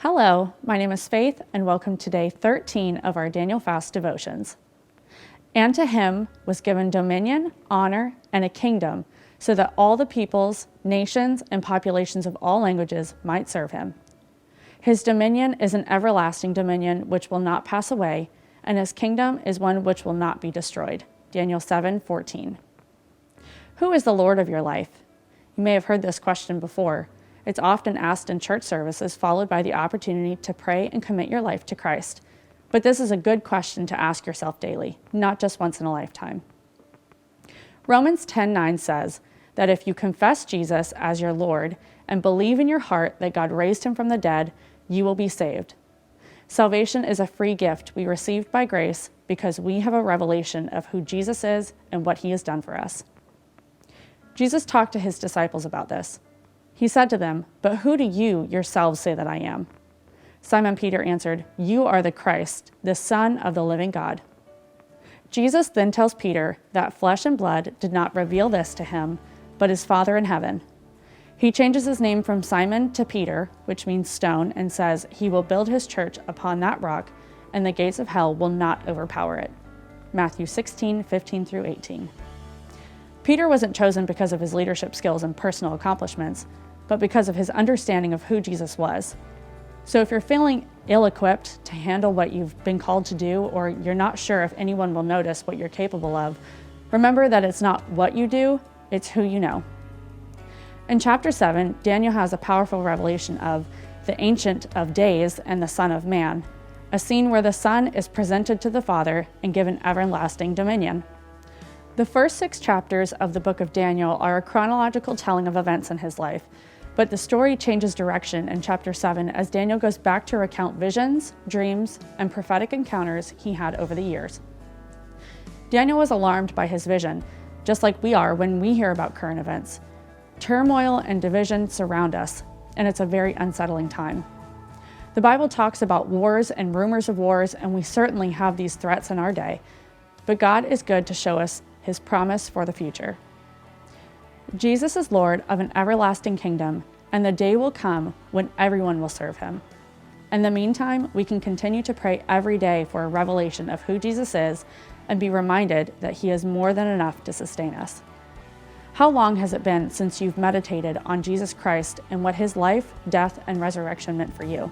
Hello, my name is Faith, and welcome to day 13 of our Daniel Fast devotions. And to him was given dominion, honor, and a kingdom, so that all the peoples, nations, and populations of all languages might serve him. His dominion is an everlasting dominion which will not pass away, and his kingdom is one which will not be destroyed. Daniel 7:14. Who is the Lord of your life? You may have heard this question before. It's often asked in church services, followed by the opportunity to pray and commit your life to Christ. But this is a good question to ask yourself daily, not just once in a lifetime. Romans 10:9 says that if you confess Jesus as your Lord and believe in your heart that God raised him from the dead, you will be saved. Salvation is a free gift we received by grace because we have a revelation of who Jesus is and what he has done for us. Jesus talked to his disciples about this. He said to them, "But who do you yourselves say that I am?" Simon Peter answered, "You are the Christ, the Son of the living God." Jesus then tells Peter that flesh and blood did not reveal this to him, but his Father in heaven. He changes his name from Simon to Peter, which means stone, and says he will build his church upon that rock, and the gates of hell will not overpower it. Matthew 16:15-18. Peter wasn't chosen because of his leadership skills and personal accomplishments, but because of his understanding of who Jesus was. So if you're feeling ill-equipped to handle what you've been called to do, or you're not sure if anyone will notice what you're capable of, remember that it's not what you do, it's who you know. In chapter 7, Daniel has a powerful revelation of the Ancient of Days and the Son of Man, a scene where the Son is presented to the Father and given everlasting dominion. The first 6 chapters of the book of Daniel are a chronological telling of events in his life, but the story changes direction in chapter 7 as Daniel goes back to recount visions, dreams, and prophetic encounters he had over the years. Daniel was alarmed by his vision, just like we are when we hear about current events. Turmoil and division surround us, and it's a very unsettling time. The Bible talks about wars and rumors of wars, and we certainly have these threats in our day, but God is good to show us his promise for the future. Jesus is Lord of an everlasting kingdom, and the day will come when everyone will serve him. In the meantime, we can continue to pray every day for a revelation of who Jesus is and be reminded that he is more than enough to sustain us. How long has it been since you've meditated on Jesus Christ and what his life, death, and resurrection meant for you?